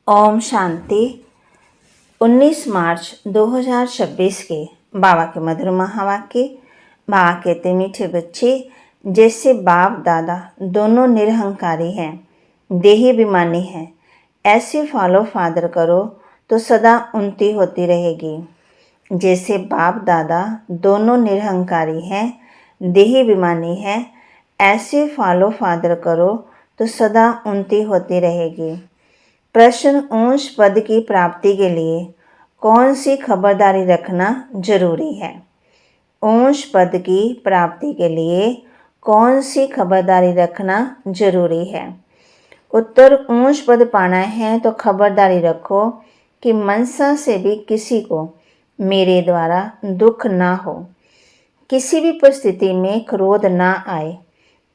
ओम शांति। 19 मार्च 2026 के बाबा के मधुर महावाक्य। बाबा कहते मीठे बच्चे, जैसे बाप दादा दोनों निरहंकारी हैं, देही अभिमानी हैं, ऐसे फॉलो फादर करो तो सदा उन्नति होती रहेगी। जैसे बाप दादा दोनों निरहंकारी हैं, देही अभिमानी हैं, ऐसे फॉलो फादर करो तो सदा उन्नति होती रहेगी। प्रश्न: ऊंच पद की प्राप्ति के लिए कौन सी खबरदारी रखना जरूरी है? ऊंच पद की प्राप्ति के लिए कौन सी खबरदारी रखना जरूरी है? उत्तर: ऊंच पद पाना है तो खबरदारी रखो कि मनसा से भी किसी को मेरे द्वारा दुख ना हो, किसी भी परिस्थिति में क्रोध ना आए,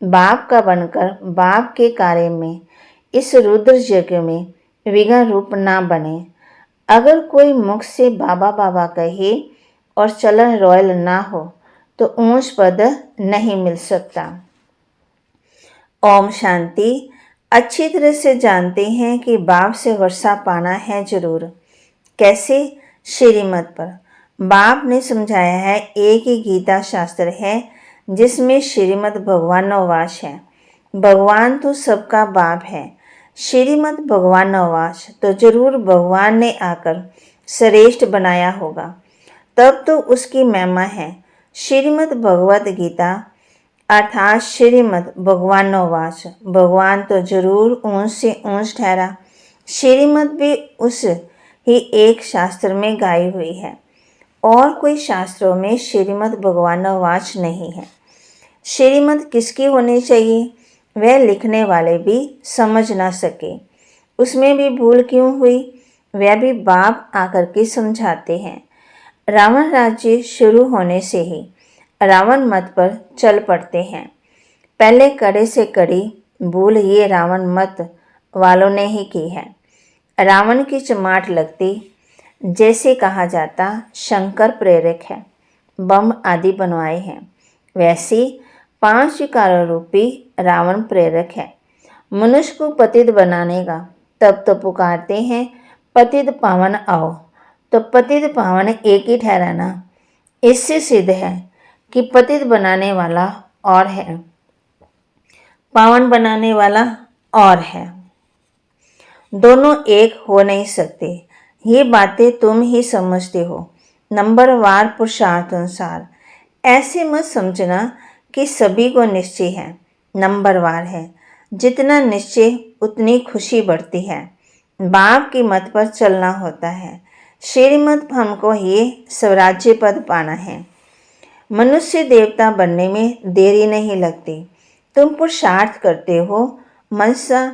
बाप का बनकर बाप के कार्य में इस रुद्र यज्ञ में विघ्न रूप ना बने। अगर कोई मुख से बाबा बाबा कहे और चलन रॉयल ना हो तो ऊंच पद नहीं मिल सकता। ओम शांति। अच्छी तरह से जानते हैं कि बाप से वर्षा पाना है जरूर। कैसे? श्रीमत पर। बाप ने समझाया है, एक ही गीता शास्त्र है जिसमें श्रीमत भगवानोवाच है। भगवान तो सबका बाप है। श्रीमद भगवानोवाच तो जरूर भगवान ने आकर श्रेष्ठ बनाया होगा, तब तो उसकी महिमा है। श्रीमद भगवत गीता अर्थात श्रीमद भगवानोवाच, भगवान तो जरूर ऊंच से ऊंच ठहरा। श्रीमद भी उस ही एक शास्त्र में गाई हुई है और कोई शास्त्रों में श्रीमद भगवानोवाच नहीं है। श्रीमद किसकी होनी चाहिए वह लिखने वाले भी समझ ना सके। उसमें भी भूल क्यों हुई वह भी बाप आकर के समझाते हैं। रावण राज्य शुरू होने से ही रावण मत पर चल पड़ते हैं। पहले कड़े से कड़ी भूल ये रावण मत वालों ने ही की है। रावण की चमाट लगती, जैसे कहा जाता शंकर प्रेरक है, बम आदि बनवाए हैं, वैसी 5 विकारों रूपी रावण प्रेरक है। मनुष्य को पतित बनाने का तब तो पुकारते हैं, पतित पावन आओ। तो पतित पावन एक ही ठहराना, इससे सिद्ध है कि पतित बनाने वाला और है, पावन बनाने वाला और है, दोनों एक हो नहीं सकते। ये बातें तुम ही समझते हो नंबरवार पुरुषार्थ अनुसार। ऐसे मत समझना कि सभी को निश्चय है, नंबरवार है। जितना निश्चय उतनी खुशी बढ़ती है। बाप की मत पर चलना होता है। श्रीमत हमको ये स्वराज्य पद पाना है। मनुष्य देवता बनने में देरी नहीं लगती। तुम पुरुषार्थ करते हो, मनसा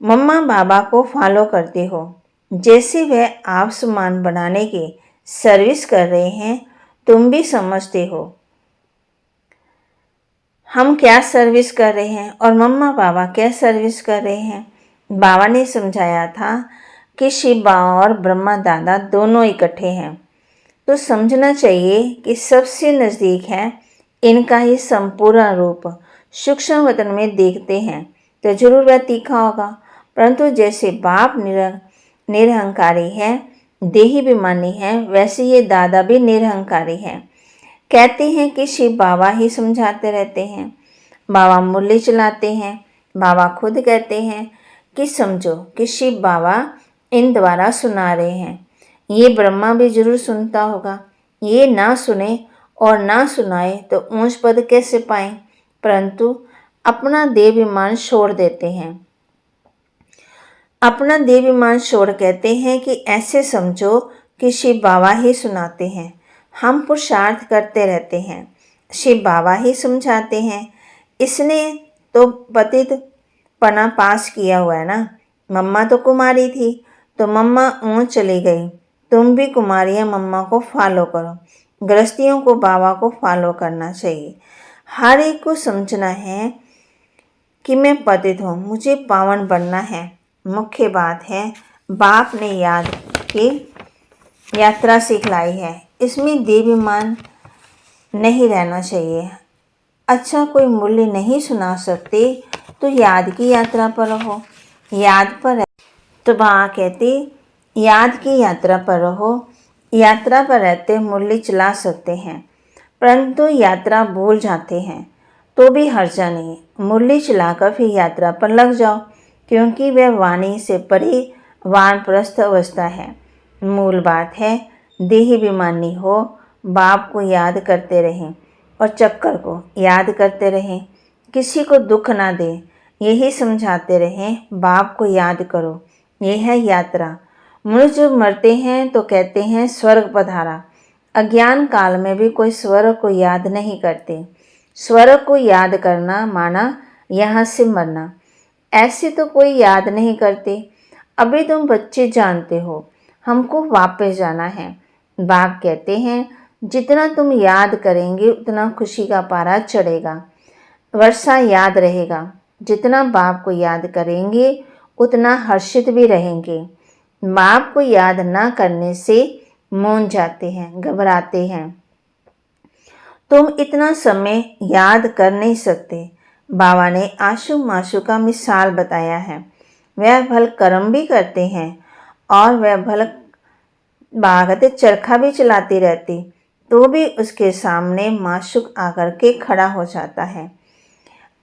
मम्मा बाबा को फॉलो करते हो। जैसे वह आप समान बनाने की सर्विस कर रहे हैं, तुम भी समझते हो हम क्या सर्विस कर रहे हैं और मम्मा बाबा क्या सर्विस कर रहे हैं। बाबा ने समझाया था कि शिव बाबा और ब्रह्मा दादा दोनों इकट्ठे हैं, तो समझना चाहिए कि सबसे नज़दीक है इनका ही संपूर्ण रूप। सूक्ष्म वतन में देखते हैं तो जरूर वह तीखा होगा, परंतु जैसे बाप निरहंकारी है, देही अभिमानी है, वैसे ये दादा भी निरहंकारी है। कहते हैं कि शिव बाबा ही समझाते रहते हैं, बाबा मुरली चलाते हैं। बाबा खुद कहते हैं कि समझो कि शिव बाबा इन द्वारा सुना रहे हैं। ये ब्रह्मा भी जरूर सुनता होगा। ये ना सुने और ना सुनाए तो ऊंच पद कैसे पाएं, परंतु अपना देहाभिमान छोड़ देते हैं। अपना देहाभिमान छोड़ कहते हैं कि ऐसे समझो कि शिव बाबा ही सुनाते हैं। हम पुरुषार्थ करते रहते हैं, शिव बाबा ही समझाते हैं। इसने तो पतित पना पास किया हुआ है ना। मम्मा तो कुमारी थी तो मम्मा ऊंच चली गई। तुम भी कुमारियाँ मम्मा को फॉलो करो। गृहस्थियों को बाबा को फॉलो करना चाहिए। हर एक को समझना है कि मैं पतित हूँ, मुझे पावन बनना है। मुख्य बात है बाप ने याद की यात्रा सिखलाई है, इसमें देहाभिमान नहीं रहना चाहिए। अच्छा कोई मूल्य नहीं सुना सकते तो याद की यात्रा पर रहो। याद पर तो बाबा कहते याद की यात्रा पर रहो। यात्रा पर रहते मुरली चला सकते हैं, परंतु यात्रा भूल जाते हैं तो भी हर्जा नहीं, मुरली चलाकर फिर यात्रा पर लग जाओ, क्योंकि वह वाणी से परे वानप्रस्थ अवस्था है। मूल बात है देही अभिमानी हो, बाप को याद करते रहें और चक्कर को याद करते रहें, किसी को दुख ना दें, यही समझाते रहें। बाप को याद करो, यह है यात्रा। मनुष्य जब मरते हैं तो कहते हैं स्वर्ग पधारा। अज्ञान काल में भी कोई स्वर्ग को याद नहीं करते। स्वर्ग को याद करना माना यहाँ से मरना, ऐसे तो कोई याद नहीं करते। अभी तुम बच्चे जानते हो हमको वापस जाना है। बाप कहते हैं जितना तुम याद करेंगे उतना खुशी का पारा चढ़ेगा, वर्षा याद रहेगा। जितना बाप को याद करेंगे उतना हर्षित भी रहेंगे। बाप को याद ना करने से मौन जाते हैं, घबराते हैं। तुम इतना समय याद कर नहीं सकते। बाबा ने आशु माशु का मिसाल बताया है। वह भल कर्म भी करते हैं और वह भल बागते चरखा भी चलाती रहती तो भी उसके सामने माशुक आकर के खड़ा हो जाता है।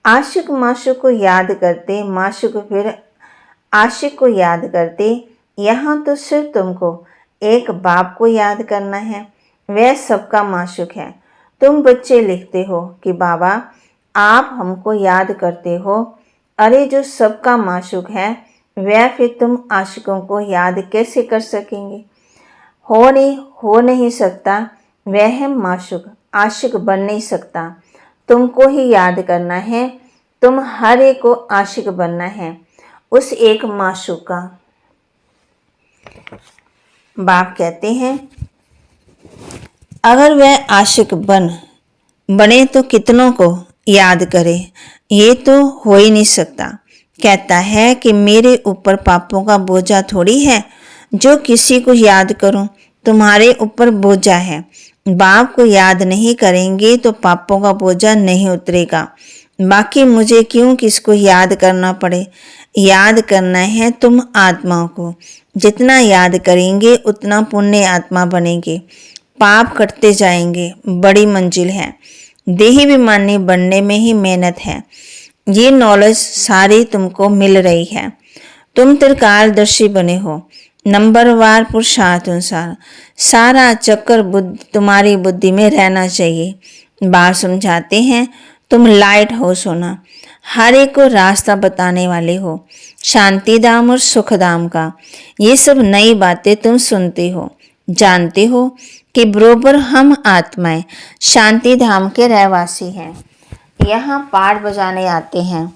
आशिक माशुक को याद करते, माशुक फिर आशिक को याद करते। यहाँ तो सिर्फ तुमको एक बाप को याद करना है, वह सबका माशुक है। तुम बच्चे लिखते हो कि बाबा आप हमको याद करते हो। अरे जो सबका माशुक है वह फिर तुम आशिकों को याद कैसे कर सकेंगे? हो नहीं सकता। वह है माशुक, आशिक बन नहीं सकता। तुमको ही याद करना है। तुम हर एक को आशिक बनना है उस एक माशुक का। बाप कहते हैं अगर वह आशिक बने तो कितनों को याद करे, ये तो हो ही नहीं सकता। कहता है कि मेरे ऊपर पापों का बोझा थोड़ी है जो किसी को याद करूं, तुम्हारे ऊपर बोझा है। बाप को याद नहीं करेंगे तो पापों का बोझा नहीं उतरेगा। बाकी मुझे क्यों किसको याद करना पड़े? याद करना है तुम आत्माओं को। जितना याद करेंगे उतना पुण्य आत्मा बनेंगे, पाप कटते जाएंगे। बड़ी मंजिल है, देही अभिमानी बनने में ही मेहनत है। ये नॉलेज सारी तुमको मिल रही है। तुम त्रिकालदर्शी बने हो। नंबरवार पुरुषार्थ अनुसार सारा चक्कर तुम्हारी बुद्धि में रहना चाहिए। बाप समझाते हैं तुम लाइट हाउस हो ना, हर एक को रास्ता बताने वाले हो, शांति धाम और सुख धाम का। ये सब नई बातें तुम सुनते हो, जानते हो कि बरोबर हम आत्माएं शांति धाम के रहवासी हैं। यहाँ पाठ बजाने आते हैं,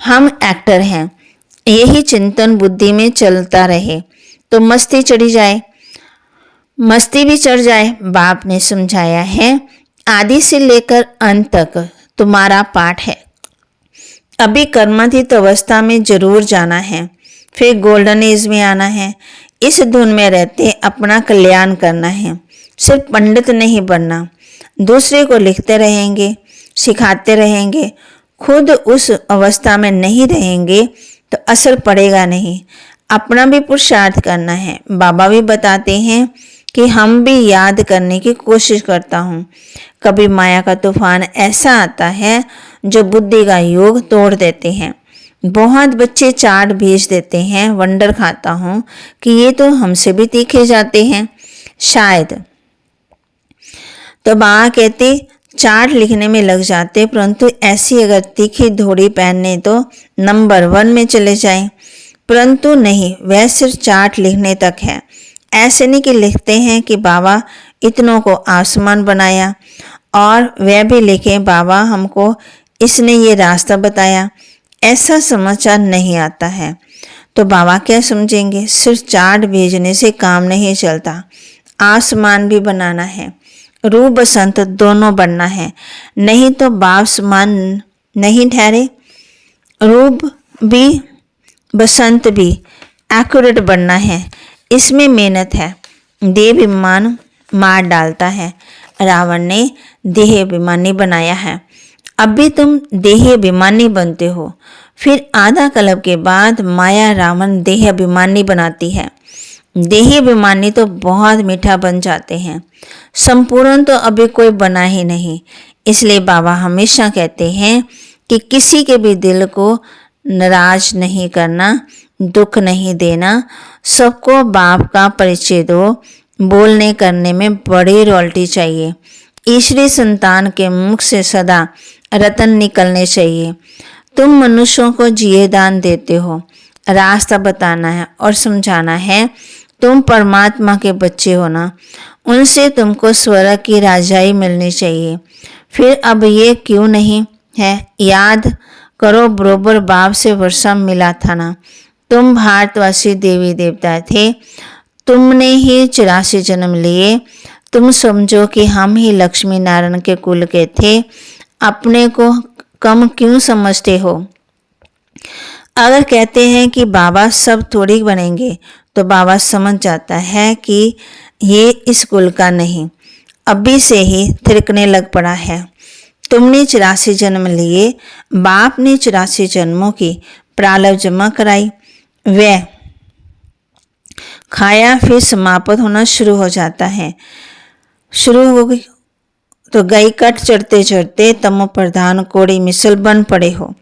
हम एक्टर हैं। यही चिंतन बुद्धि में चलता रहे तो मस्ती चढ़ी जाए, मस्ती भी चढ़ जाए। बाप ने समझाया है आदि से लेकर अंत तक तुम्हारा पाठ है। अभी कर्मातीत अवस्था में जरूर जाना है, फिर गोल्डन एज में आना है। इस धुन में रहते अपना कल्याण करना है। सिर्फ पंडित नहीं बनना, दूसरे को लिखते रहेंगे, सिखाते रहेंगे, खुद उस अवस्था में नहीं रहेंगे तो असर पड़ेगा नहीं। अपना भी पुरुषार्थ करना है। बाबा भी बताते हैं कि हम भी याद करने की कोशिश करता हूँ। कभी माया का तूफान ऐसा आता है जो बुद्धि का योग तोड़ देते हैं। बहुत बच्चे चाट भेज देते हैं। वंडर खाता हूँ कि ये तो हमसे भी तीखे जाते हैं शायद। तो बाबा कहते चार्ट लिखने में लग जाते, परंतु ऐसी अगर तीखी धोड़ी पहनने तो नंबर 1 में चले जाएं। परंतु नहीं, वह सिर्फ चार्ट लिखने तक है। ऐसे नहीं कि लिखते हैं कि बाबा इतनों को आसमान बनाया और वह भी लिखे बाबा हमको इसने ये रास्ता बताया। ऐसा समाचार नहीं आता है तो बाबा क्या समझेंगे? सिर्फ चार्ट भेजने से काम नहीं चलता। आसमान भी बनाना है, रूप बसंत दोनों बनना है, नहीं तो बाप समान नहीं ठहरे। रूप भी बसंत भी एक्यूरेट बनना है, इसमें मेहनत है। देह अभिमान मार डालता है। रावण ने देह अभिमानी बनाया है। अब भी तुम देह अभिमानी बनते हो, फिर आधा कल्प के बाद माया रावण देह अभिमानी बनाती है। देही अभिमानी तो बहुत मीठा बन जाते हैं, संपूर्ण तो अभी कोई बना ही नहीं। इसलिए बाबा हमेशा कहते हैं कि किसी के भी दिल को नाराज नहीं करना, दुख नहीं देना, सबको बाप का परिचय दो। बोलने करने में बड़ी रॉयल्टी चाहिए। ईश्वरी संतान के मुख से सदा रतन निकलने चाहिए। तुम मनुष्यों को जिए दान देते हो, रास्ता बताना है और समझाना है। तुम परमात्मा के बच्चे हो ना, उनसे तुमको स्वर्ग की राजाई मिलनी चाहिए। फिर अब ये क्यों नहीं है? याद करो, बरोबर बाप से वर्षा मिला था ना। तुम भारतवासी देवी देवता थे, तुमने ही 84 जन्म लिए। तुम समझो कि हम ही लक्ष्मी नारायण के कुल के थे। अपने को कम क्यों समझते हो? अगर कहते हैं कि बाबा सब थोड़ी बनेंगे, तो बाबा समझ जाता है कि ये इस कुल का नहीं, अभी से ही थिरकने लग पड़ा है। तुमने 84 जन्म लिए, बाप ने 84 जन्मों की प्रारब्ध जमा कराई, वह खाया, फिर समाप्त होना शुरू हो जाता है। शुरू हो गई तो गई कट चढ़ते चढ़ते तमो प्रधान कोड़ी मिसल बन पड़े हो।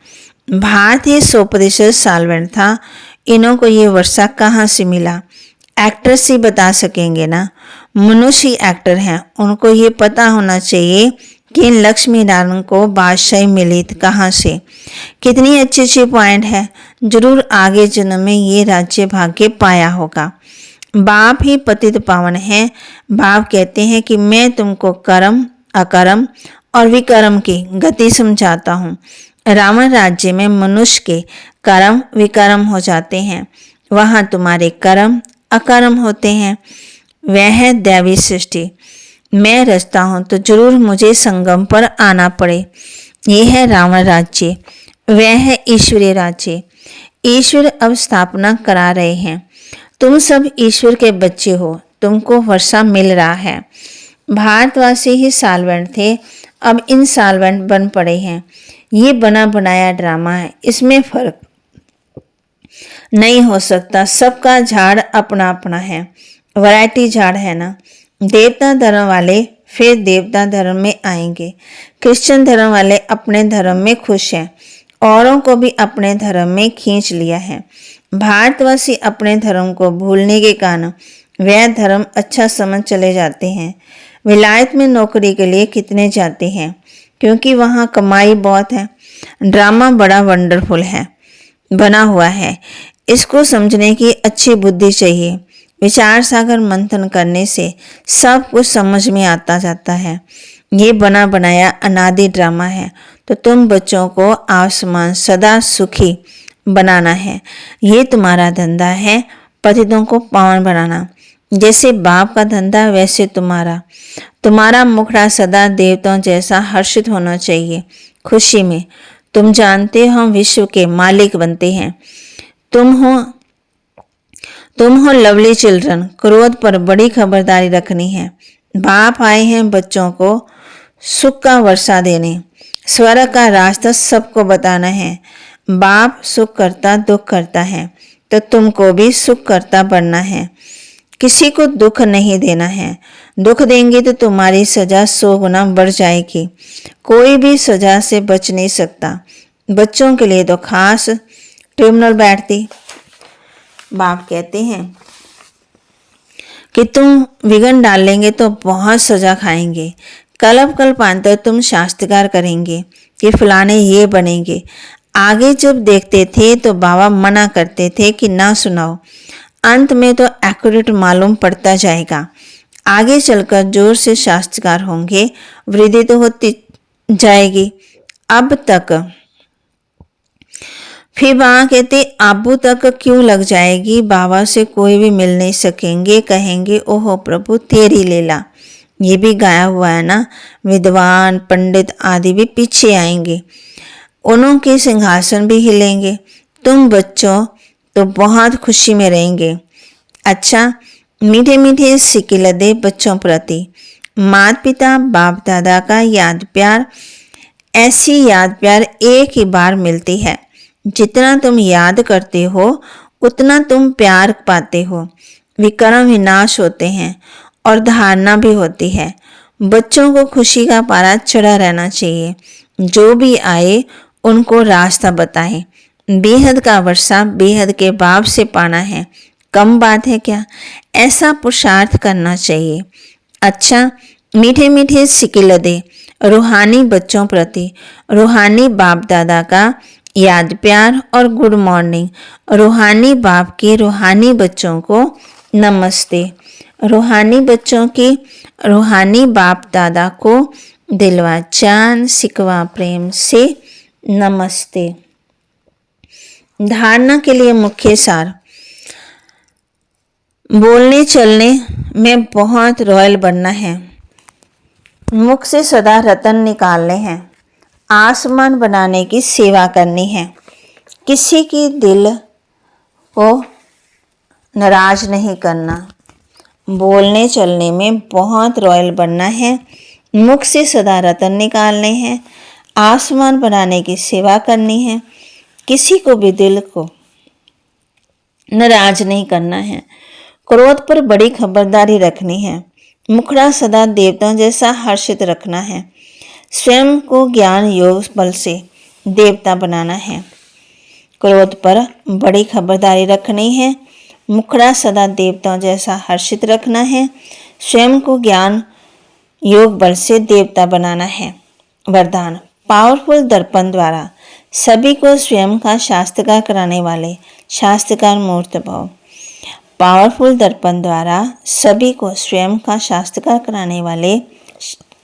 भारत ही 100% सालवेंट था, इन्हों को ये वर्षा कहाँ से मिला? एक्टर्स ही बता सकेंगे ना, मनुष्य एक्टर हैं, उनको ये पता होना चाहिए कि इन लक्ष्मी नारायण को बादशाही मिली कहाँ से। कितनी अच्छी अच्छी पॉइंट है, जरूर आगे जन्म में ये राज्य भाग्य पाया होगा। बाप ही पतित पावन है। बाप कहते हैं कि मैं तुमको कर्म, अकर्म और विकर्म की गति समझाता हूँ। रावण राज्य में मनुष्य के कर्म विकर्म हो जाते हैं, वहाँ तुम्हारे कर्म अकर्म होते हैं। वह है दैवी सृष्टि। मैं रचता हूँ तो जरूर मुझे संगम पर आना पड़े। यह है रावण राज्य, वह है ईश्वरीय राज्य। ईश्वर अब स्थापना करा रहे हैं। तुम सब ईश्वर के बच्चे हो, तुमको वर्षा मिल रहा है। भारतवासी ही सालवेंट थे, अब इन सालवेंट बन पड़े हैं। ये बना बनाया ड्रामा है, इसमें फर्क नहीं हो सकता। सबका झाड़ अपना अपना है, वैरायटी झाड़ है ना। देवता धर्म वाले फिर देवता धर्म में आएंगे। क्रिश्चियन धर्म वाले अपने धर्म में खुश हैं, औरों को भी अपने धर्म में खींच लिया है। भारतवासी अपने धर्म को भूलने के कारण वह धर्म अच्छा समझ चले जाते हैं। विलायत में नौकरी के लिए कितने जाते हैं, क्योंकि वहाँ कमाई बहुत है। ड्रामा बड़ा वंडरफुल है, बना हुआ है। इसको समझने की अच्छी बुद्धि चाहिए। विचार सागर मंथन करने से सब कुछ समझ में आता जाता है। ये बना बनाया अनादि ड्रामा है, तो तुम बच्चों को आसमान सदा सुखी बनाना है। ये तुम्हारा धंधा है, पतितों को पावन बनाना। जैसे बाप का धंधा वैसे तुम्हारा मुखड़ा सदा देवताओं जैसा हर्षित होना चाहिए, खुशी में। तुम जानते हो हम विश्व के मालिक बनते हैं। तुम हो लवली चिल्ड्रन। क्रोध पर बड़ी खबरदारी रखनी है। बाप आए हैं बच्चों को सुख का वर्षा देने, स्वर्ग का रास्ता सबको बताना है। बाप सुख करता दुख करता है, तो तुमको भी सुख करता बनना है। किसी को दुख नहीं देना है। दुख देंगे तो तुम्हारी सजा 100 गुना बढ़ जाएगी। कोई भी सजा से बच नहीं सकता। बच्चों के लिए तो खास ट्रिब्यूनल बैठती। बाप कहते हैं कि तुम विघन डालेंगे तो बहुत सजा खाएंगे। कल्पांतर तुम शास्त्रकार करेंगे कि फलाने ये बनेंगे। आगे जब देखते थे तो बाबा मना करते थे कि ना सुनाओ। अंत में तो एक्यूरेट मालूम पड़ता जाएगा। आगे चलकर जोर से शास्त्रकार होंगे, वृद्धि तो होती जाएगी। अब तक फिर बाबा कहते आबू तक क्यों लग जाएगी, बाबा से कोई भी मिल नहीं सकेंगे। कहेंगे ओहो प्रभु तेरी लीला। ये भी गाया हुआ है ना। विद्वान पंडित आदि भी पीछे आएंगे, उन्हों के सिंहासन भी हिलेंगे। तुम बच्चों तो बहुत खुशी में रहेंगे। अच्छा, मीठे मीठे सिक्के लदे बच्चों प्रति माता पिता बाप दादा का याद प्यार, ऐसी याद प्यार एक ही बार मिलती है। जितना तुम याद करते हो उतना तुम प्यार पाते हो। विकर्म विनाश होते हैं और धारणा भी होती है। बच्चों को खुशी का पारा चढ़ा रहना चाहिए। जो भी आए उनको रास्ता बताएं। बेहद का वर्षा बेहद के बाप से पाना है, कम बात है क्या? ऐसा पुरुषार्थ करना चाहिए। अच्छा, मीठे मीठे सिकिलदे रूहानी बच्चों प्रति रूहानी बाप दादा का याद प्यार और गुड मॉर्निंग। रूहानी बाप के रूहानी बच्चों को नमस्ते। रूहानी बच्चों की रूहानी बाप दादा को दिलवा चांद सिकवा प्रेम से नमस्ते। धारणा के लिए मुख्य सार। बोलने चलने में बहुत रॉयल बनना है। मुख से सदा रतन निकालने हैं। आसमान बनाने की सेवा करनी है। किसी की दिल को नाराज नहीं करना। बोलने चलने में बहुत रॉयल बनना है। मुख से सदा रतन निकालने हैं। आसमान बनाने की सेवा करनी है। किसी को भी दिल को नाराज नहीं करना है। क्रोध पर बड़ी खबरदारी रखनी है। मुखड़ा सदा देवताओं जैसा हर्षित रखना है। स्वयं को ज्ञान योग बल से देवता बनाना है। क्रोध पर बड़ी खबरदारी रखनी है। मुखड़ा सदा देवताओं जैसा हर्षित रखना है। स्वयं को ज्ञान योग बल से देवता बनाना है। वरदान। पावरफुल दर्पण द्वारा सभी को स्वयं का शास्त्रकार कराने वाले शास्त्रकार मूर्त भव। पावरफुल दर्पण द्वारा सभी को स्वयं का शास्त्रकार कराने वाले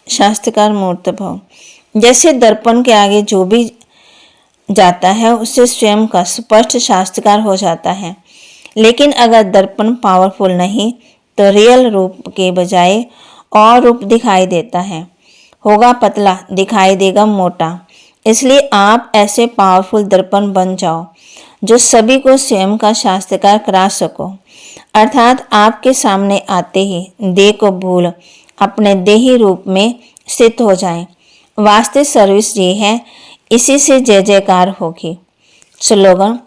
शास्त्रकार मूर्त भव। जैसे दर्पण के आगे जो भी जाता है उससे स्वयं का स्पष्ट शास्त्रकार हो जाता है। लेकिन अगर दर्पण पावरफुल नहीं तो रियल रूप के बजाय और रूप दिखाई देता है। होगा पतला, दिखाई देगा मोटा। इसलिए आप ऐसे पावरफुल दर्पण बन जाओ जो सभी को स्वयं का शास्त्रकार करा सको। अर्थात आपके सामने आते ही देह को भूल अपने देही रूप में स्थित हो जाएं। वास्तविक सर्विस ये है, इसी से जय जयकार होगी। स्लोगन।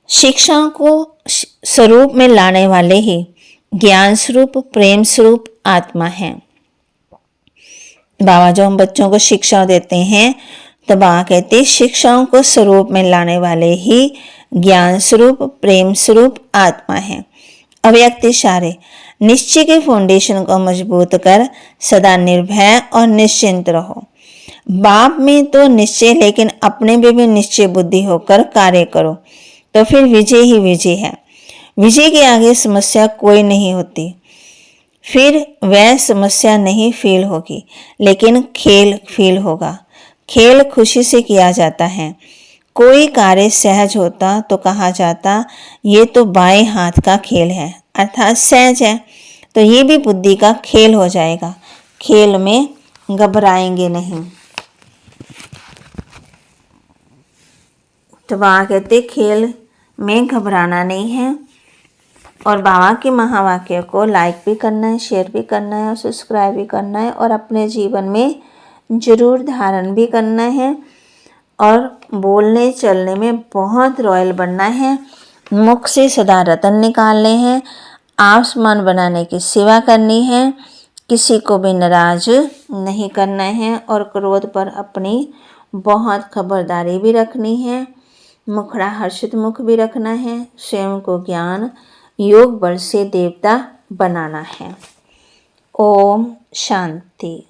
शिक्षा को स्वरूप में लाने वाले ही ज्ञान स्वरूप प्रेम स्वरूप आत्मा है। बाबा जो हम बच्चों को शिक्षा देते हैं तो बाबा कहते शिक्षाओं को स्वरूप में लाने वाले ही ज्ञान स्वरूप प्रेम स्वरूप आत्मा है। अव्यक्त इशारे। निश्चय के फाउंडेशन को मजबूत कर सदा निर्भय और निश्चिंत रहो। बाप में तो निश्चय, लेकिन अपने में भी निश्चय बुद्धि होकर कार्य करो तो फिर विजय ही विजय है। विजय के आगे समस्या कोई नहीं होती। फिर वह समस्या नहीं फील होगी, लेकिन खेल फील होगा। खेल खुशी से किया जाता है। कोई कार्य सहज होता तो कहा जाता ये तो बाएं हाथ का खेल है, अर्थात सहज है। तो ये भी बुद्धि का खेल हो जाएगा। खेल में घबराएंगे नहीं। तो बाबा कहते खेल में घबराना नहीं है। और बाबा के महावाक्य को लाइक भी करना है, शेयर भी करना है और सब्सक्राइब भी करना है और अपने जीवन में जरूर धारण भी करना है। और बोलने चलने में बहुत रॉयल बनना है। मुख से सदा रतन निकालने हैं। आसमान बनाने की सेवा करनी है। किसी को भी नाराज नहीं करना है और क्रोध पर अपनी बहुत खबरदारी भी रखनी है। मुखड़ा हर्षित मुख भी रखना है। स्वयं को ज्ञान योग बल से देवता बनाना है। ओम शांति।